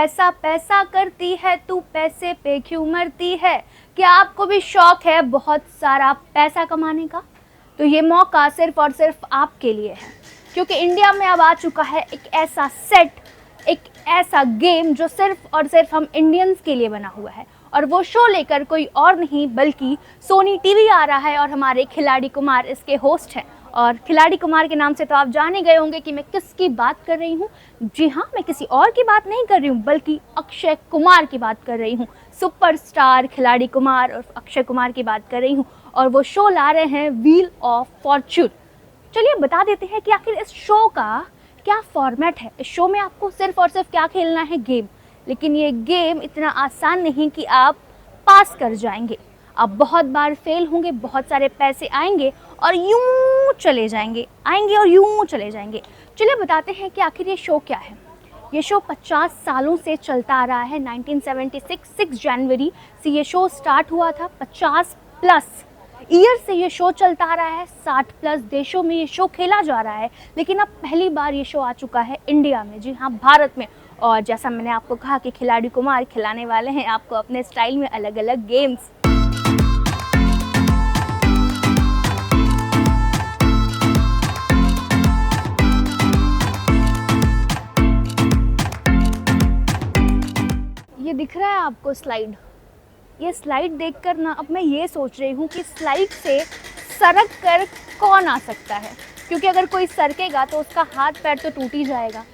पैसा पैसा करती है तू, पैसे पे क्यों मरती है। क्या आपको भी शौक है बहुत सारा पैसा कमाने का? तो ये मौका सिर्फ और सिर्फ आपके लिए है, क्योंकि इंडिया में अब आ चुका है एक ऐसा सेट, एक ऐसा गेम जो सिर्फ और सिर्फ हम इंडियंस के लिए बना हुआ है। और वो शो लेकर कोई और नहीं बल्कि सोनी टीवी आ रहा है और हमारे खिलाड़ी कुमार इसके होस्ट हैं। और खिलाड़ी कुमार के नाम से तो आप जान ही गए होंगे कि मैं किसकी बात कर रही हूँ। जी हाँ, मैं किसी और की बात नहीं कर रही हूँ बल्कि अक्षय कुमार की बात कर रही हूँ। सुपरस्टार खिलाड़ी कुमार और अक्षय कुमार की बात कर रही हूँ। और वो शो ला रहे हैं व्हील ऑफ फॉर्च्यून। चलिए बता देते हैं कि आखिर इस शो का क्या फॉर्मेट है। इस शो में आपको सिर्फ और सिर्फ क्या खेलना है, गेम। लेकिन ये गेम इतना आसान नहीं कि आप पास कर जाएंगे। आप बहुत बार फेल होंगे, बहुत सारे पैसे आएंगे और यूं चले जाएंगे, आएंगे और यूं चले जाएंगे। चलिए बताते हैं कि आखिर ये शो क्या है। ये शो 50 सालों से चलता आ रहा है। 1976 6 जनवरी से ये शो स्टार्ट हुआ था। 50 प्लस ईयर से ये शो चलता आ रहा है। 60 प्लस देशों में ये शो खेला जा रहा है। लेकिन अब पहली बार ये शो आ चुका है इंडिया में, जी हाँ, भारत में। और जैसा मैंने आपको कहा कि खिलाड़ी कुमार खिलाने वाले हैं आपको अपने स्टाइल में अलग अलग गेम्स। ये दिख रहा है आपको स्लाइड? ये स्लाइड देखकर ना अब मैं ये सोच रही हूँ कि स्लाइड से सरक कर कौन आ सकता है, क्योंकि अगर कोई सरकेगा तो उसका हाथ पैर तो टूट ही जाएगा।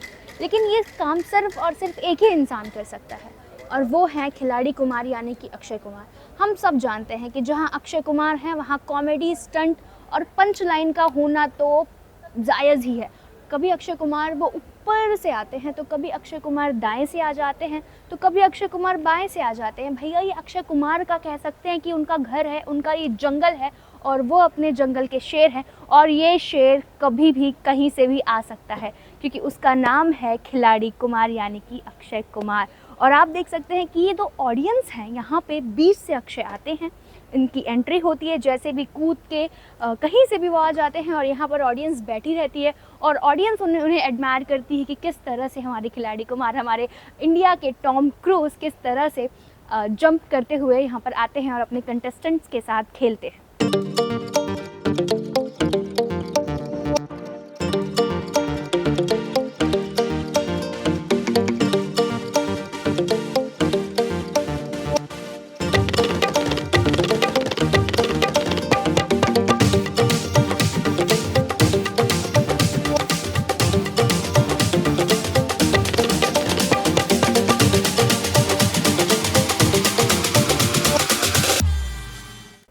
लेकिन ये काम सिर्फ और सिर्फ एक ही इंसान कर सकता है और वो है खिलाड़ी कुमार यानी कि अक्षय कुमार। हम सब जानते हैं कि जहाँ अक्षय कुमार है वहाँ कॉमेडी, स्टंट और पंच लाइन का होना तो जायज़ ही है। कभी अक्षय कुमार वो ऊपर से आते हैं तो कभी अक्षय कुमार दाएं से आ जाते हैं तो कभी अक्षय कुमार बाएं से आ जाते हैं। भैया ये अक्षय कुमार का कह सकते हैं कि उनका घर है, उनका ये जंगल है और वो अपने जंगल के शेर हैं। और ये शेर कभी भी कहीं से भी आ सकता है क्योंकि उसका नाम है खिलाड़ी कुमार यानी कि अक्षय कुमार। और आप देख सकते हैं कि ये दो ऑडियंस हैं, यहाँ पे बीच से अक्षय आते हैं, इनकी एंट्री होती है, जैसे भी कूद के कहीं से भी वो आ जाते हैं और यहाँ पर ऑडियंस बैठी रहती है और ऑडियंस उन्हें एडमायर करती है कि किस तरह से हमारे खिलाड़ी कुमार, हमारे इंडिया के टॉम क्रूज किस तरह से जंप करते हुए यहाँ पर आते हैं और अपने कंटेस्टेंट्स के साथ खेलते हैं।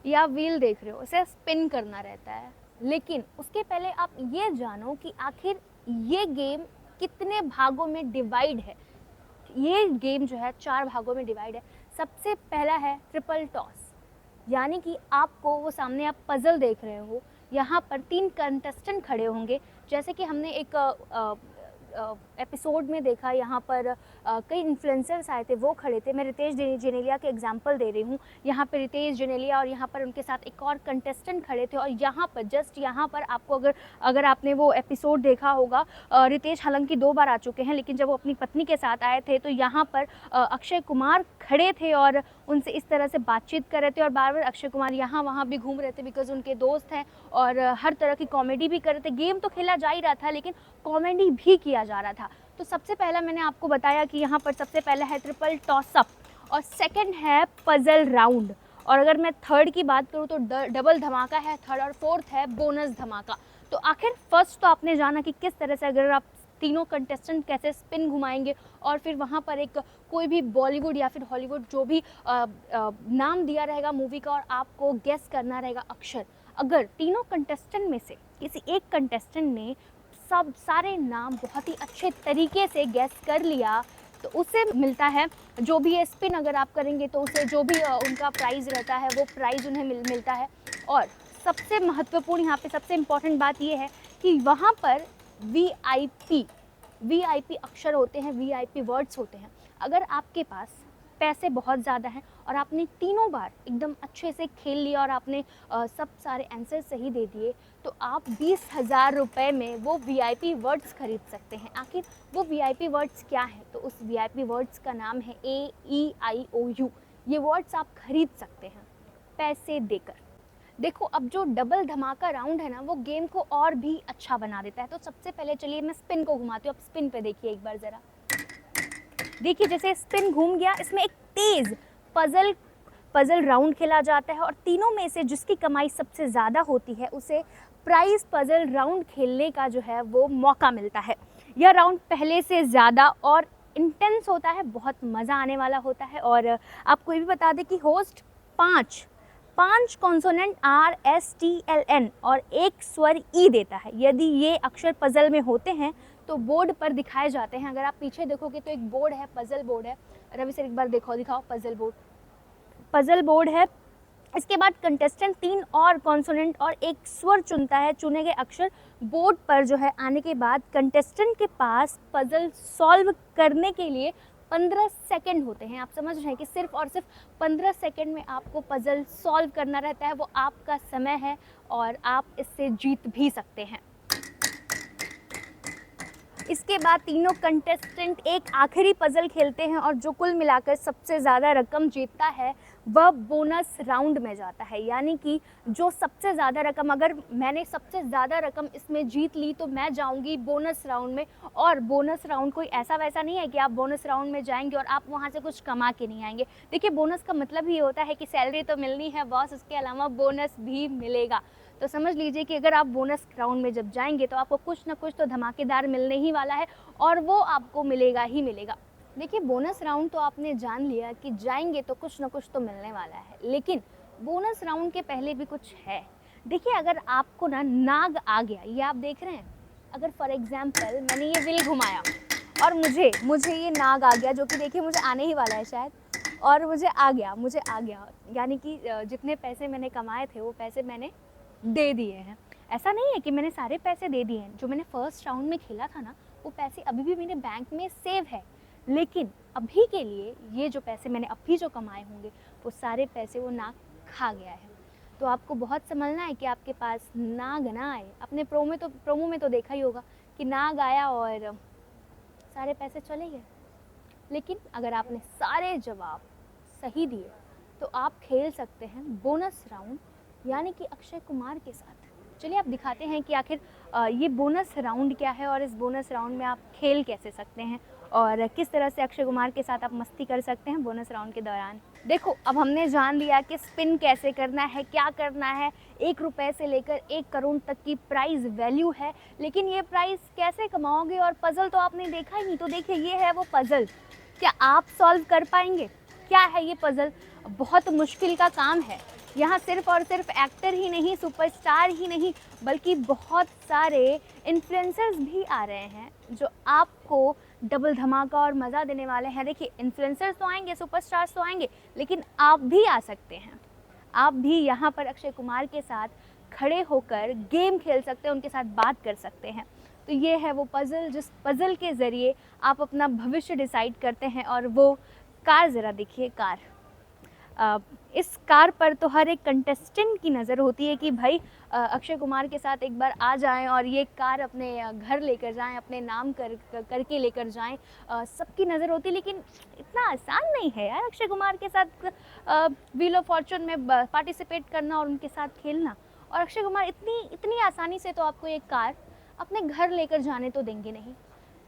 या व्हील देख रहे हो, इसे स्पिन करना रहता है। लेकिन उसके पहले आप ये जानो कि आखिर ये गेम कितने भागों में डिवाइड है। ये गेम जो है 4 भागों में डिवाइड है। सबसे पहला है ट्रिपल टॉस, यानी कि आपको वो सामने आप पजल देख रहे हो, यहाँ पर 3 कंटेस्टेंट खड़े होंगे। जैसे कि हमने एक एपिसोड में देखा, यहाँ पर कई इन्फ्लुएंसर्स आए थे, वो खड़े थे। मैं रितेश जेनेलिया के एग्जांपल दे रही हूँ। यहाँ पर रितेश जेनेलिया और यहाँ पर उनके साथ एक और कंटेस्टेंट खड़े थे। और यहाँ पर जस्ट यहाँ पर आपको अगर आपने वो एपिसोड देखा होगा, रितेश हालांकि 2 बार आ चुके हैं, लेकिन जब वो अपनी पत्नी के साथ आए थे तो यहाँ पर अक्षय कुमार खड़े थे और उनसे इस तरह से बातचीत कर रहे थे और बार बार अक्षय कुमार यहाँ वहाँ भी घूम रहे थे बिकॉज उनके दोस्त हैं और हर तरह की कॉमेडी भी कर रहे थे। गेम तो खेला जा ही रहा था लेकिन कॉमेडी भी किया जा रहा था। तो सबसे पहला मैंने आपको बताया कि यहाँ पर सबसे पहला है ट्रिपल टॉस अप और सेकंड है पजल राउंड। और अगर मैं थर्ड की बात करूँ तो डबल धमाका है थर्ड और फोर्थ है बोनस धमाका। तो आखिर फर्स्ट तो आपने जाना कि किस तरह से अगर आप तीनों कंटेस्टेंट कैसे स्पिन घुमाएंगे और फिर वहाँ पर एक कोई भी बॉलीवुड या फिर हॉलीवुड जो भी नाम दिया रहेगा मूवी का और आपको गेस करना रहेगा अक्षर। अगर तीनों कंटेस्टेंट में से किसी एक कंटेस्टेंट ने सब सारे नाम बहुत ही अच्छे तरीके से गेस कर लिया तो उससे मिलता है जो भी ये स्पिन अगर आप करेंगे तो उसे जो भी उनका प्राइज़ रहता है वो प्राइज़ उन्हें मिलता है। और सबसे महत्वपूर्ण यहाँ पे सबसे इम्पॉर्टेंट बात ये है कि वहाँ पर वीआईपी अक्षर होते हैं, वीआईपी वर्ड्स होते हैं। अगर आपके पास पैसे बहुत ज़्यादा हैं और आपने तीनों बार एकदम अच्छे से खेल लिया और आपने सब सारे आंसर सही दे दिए, तो आप 20,000 रुपये में वो वीआईपी वर्ड्स खरीद सकते हैं। आखिर वो वीआईपी वर्ड्स क्या है? तो उस वीआईपी वर्ड्स का नाम है AEIOU। ये वर्ड्स आप खरीद सकते हैं पैसे देकर। देखो, अब जो डबल धमाका राउंड है ना, वो गेम को और भी अच्छा बना देता है। तो सबसे पहले चलिए मैं स्पिन को घुमाती हूँ। अब स्पिन पे देखिए एक बार ज़रा, देखिए जैसे स्पिन घूम गया, इसमें एक तेज़ पजल राउंड खेला जाता है और तीनों में से जिसकी कमाई सबसे ज़्यादा होती है उसे प्राइज़ पजल राउंड खेलने का जो है वो मौका मिलता है। यह राउंड पहले से ज़्यादा और इंटेंस होता है, बहुत मज़ा आने वाला होता है। और आपको ये भी बता दें कि होस्ट पाँच कॉन्सोनेंट RSTLN और एक स्वर ई देता है। यदि ये अक्षर पजल में होते हैं तो बोर्ड पर दिखाए जाते हैं। अगर आप पीछे देखोगे तो एक बोर्ड है, पजल बोर्ड है। रवि सर एक बार दिखाओ पजल बोर्ड है। इसके बाद कंटेस्टेंट 3 और कॉन्सोनेंट और एक स्वर चुनता है। चुने गए अक्षर बोर्ड पर जो है आने के बाद कंटेस्टेंट के पास पजल सॉल्व करने के लिए 15 सेकंड होते हैं। आप समझ रहे हैं कि सिर्फ और सिर्फ 15 सेकंड में आपको पजल सॉल्व करना रहता है। वो आपका समय है और आप इससे जीत भी सकते हैं। इसके बाद तीनों कंटेस्टेंट एक आखिरी पजल खेलते हैं और जो कुल मिलाकर सबसे ज़्यादा रकम जीतता है वह बोनस राउंड में जाता है। यानी कि जो सबसे ज़्यादा रकम, अगर मैंने सबसे ज़्यादा रकम इसमें जीत ली तो मैं जाऊंगी बोनस राउंड में। और बोनस राउंड कोई ऐसा वैसा नहीं है कि आप बोनस राउंड में जाएंगे और आप वहां से कुछ कमा के नहीं आएंगे। देखिए, बोनस का मतलब ही होता है कि सैलरी तो मिलनी है बॉस, उसके अलावा बोनस भी मिलेगा। तो समझ लीजिए कि अगर आप बोनस राउंड में जब जाएंगे तो आपको कुछ ना कुछ तो धमाकेदार मिलने ही वाला है और वो आपको मिलेगा ही मिलेगा। देखिए, बोनस राउंड तो आपने जान लिया कि जाएंगे तो कुछ ना कुछ तो मिलने वाला है, लेकिन बोनस राउंड के पहले भी कुछ है। देखिए, अगर आपको ना नाग आ गया, ये आप देख रहे हैं, अगर फॉर एग्जाम्पल मैंने ये व्हील घुमाया और मुझे ये नाग आ गया, जो कि देखिए मुझे आने ही वाला है शायद, और मुझे आ गया, यानी कि जितने पैसे मैंने कमाए थे वो पैसे मैंने दे दिए हैं। ऐसा नहीं है कि मैंने सारे पैसे दे दिए हैं। जो मैंने फर्स्ट राउंड में खेला था ना, वो पैसे अभी भी मेरे बैंक में सेव है, लेकिन अभी के लिए ये जो पैसे मैंने अभी जो कमाए होंगे वो सारे पैसे वो नाग खा गया है। तो आपको बहुत समझना है कि आपके पास नाग ना आए। अपने प्रोमो में तो देखा ही होगा कि नाग आया और सारे पैसे चले गए। लेकिन अगर आपने सारे जवाब सही दिए तो आप खेल सकते हैं बोनस राउंड, यानी कि अक्षय कुमार के साथ। चलिए आप दिखाते हैं कि आखिर ये बोनस राउंड क्या है और इस बोनस राउंड में आप खेल कैसे सकते हैं और किस तरह से अक्षय कुमार के साथ आप मस्ती कर सकते हैं बोनस राउंड के दौरान। देखो, अब हमने जान लिया कि स्पिन कैसे करना है, क्या करना है। 1 रुपये से लेकर 1 करोड़ तक की प्राइस वैल्यू है, लेकिन ये प्राइस कैसे कमाओगे? और पजल तो आपने देखा ही नहीं। तो देखिए, ये है वो पजल। क्या आप सॉल्व कर पाएंगे? क्या है ये पजल? बहुत मुश्किल का काम है। यहाँ सिर्फ और सिर्फ एक्टर ही नहीं, सुपरस्टार ही नहीं, बल्कि बहुत सारे इन्फ्लुएंसर्स भी आ रहे हैं जो आपको डबल धमाका और मज़ा देने वाले हैं। देखिए, इन्फ्लुएंसर्स तो आएंगे, सुपरस्टार्स तो आएंगे, लेकिन आप भी आ सकते हैं। आप भी यहाँ पर अक्षय कुमार के साथ खड़े होकर गेम खेल सकते हैं, उनके साथ बात कर सकते हैं। तो ये है वो पज़ल, जिस पज़ल के ज़रिए आप अपना भविष्य डिसाइड करते हैं। और वो कार, ज़रा देखिए कार। इस कार पर तो हर एक कंटेस्टेंट की नज़र होती है कि भाई अक्षय कुमार के साथ एक बार आ जाएं और ये कार अपने घर लेकर जाएं, अपने नाम करके लेकर जाएं। सबकी नज़र होती है, लेकिन इतना आसान नहीं है यार अक्षय कुमार के साथ व्हील ऑफ फॉर्चून में पार्टिसिपेट करना और उनके साथ खेलना। और अक्षय कुमार इतनी आसानी से तो आपको एक कार अपने घर लेकर जाने तो देंगे नहीं।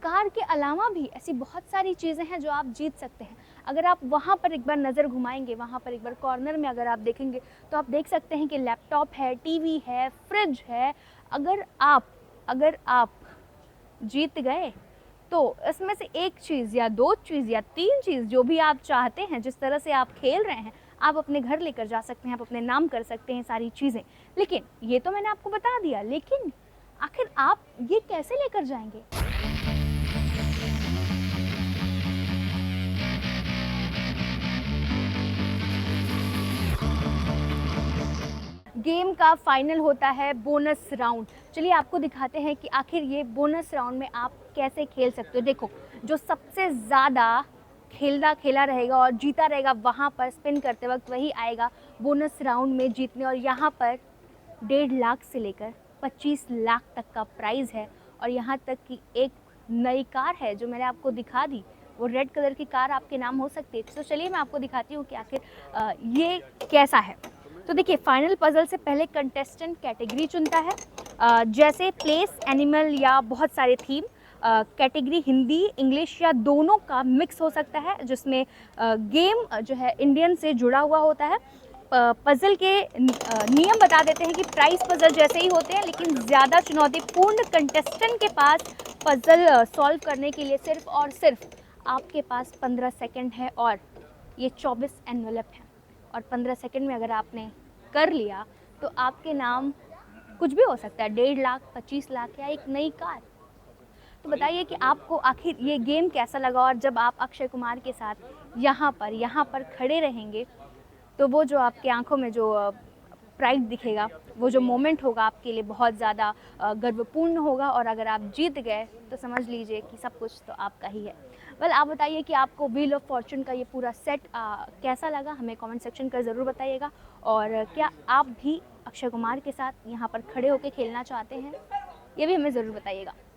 कार के अलावा भी ऐसी बहुत सारी चीज़ें हैं जो आप जीत सकते हैं। अगर आप वहाँ पर एक बार नज़र घुमाएंगे, वहाँ पर एक बार कॉर्नर में अगर आप देखेंगे तो आप देख सकते हैं कि लैपटॉप है, टीवी है, फ्रिज है। अगर आप जीत गए तो इसमें से एक चीज़ या 2 चीज़ या 3 चीज़, जो भी आप चाहते हैं, जिस तरह से आप खेल रहे हैं, आप अपने घर लेकर जा सकते हैं, आप अपने नाम कर सकते हैं सारी चीज़ें। लेकिन ये तो मैंने आपको बता दिया, लेकिन आखिर आप ये कैसे लेकर जाएंगे? गेम का फाइनल होता है बोनस राउंड। चलिए आपको दिखाते हैं कि आखिर ये बोनस राउंड में आप कैसे खेल सकते हो। देखो, जो सबसे ज़्यादा खेलता खेला रहेगा और जीता रहेगा, वहाँ पर स्पिन करते वक्त वही आएगा बोनस राउंड में जीतने। और यहाँ पर 1.5 लाख से लेकर 25 लाख तक का प्राइज़ है। और यहाँ तक कि एक नई कार है जो मैंने आपको दिखा दी, वो रेड कलर की कार आपके नाम हो सकती है। तो चलिए मैं आपको दिखाती हूँ कि आखिर ये कैसा है। तो देखिए, फाइनल पजल से पहले कंटेस्टेंट कैटेगरी चुनता है, जैसे प्लेस, एनिमल या बहुत सारे थीम। कैटेगरी हिंदी, इंग्लिश या दोनों का मिक्स हो सकता है, जिसमें गेम जो है इंडियन से जुड़ा हुआ होता है। पजल के नियम बता देते हैं कि प्राइस पजल जैसे ही होते हैं, लेकिन ज़्यादा चुनौतीपूर्ण कंटेस्टेंट के पास पजल सॉल्व करने के लिए सिर्फ और सिर्फ आपके पास 15 सेकंड है। और ये 24 एनवेलप हैं, और 15 सेकंड में अगर आपने कर लिया तो आपके नाम कुछ भी हो सकता है, 1.5 लाख, 25 लाख या एक नई कार। तो बताइए कि आपको आखिर ये गेम कैसा लगा। और जब आप अक्षय कुमार के साथ यहाँ पर खड़े रहेंगे, तो वो जो आपके आंखों में जो प्राइड दिखेगा, वो जो मोमेंट होगा आपके लिए बहुत ज़्यादा गर्वपूर्ण होगा। और अगर आप जीत गए तो समझ लीजिए कि सब कुछ तो आपका ही है। वेल, आप बताइए कि आपको व्हील ऑफ फॉर्चून का ये पूरा सेट कैसा लगा, हमें कमेंट सेक्शन कर ज़रूर बताइएगा। और क्या आप भी अक्षय कुमार के साथ यहाँ पर खड़े होकर खेलना चाहते हैं, ये भी हमें ज़रूर बताइएगा।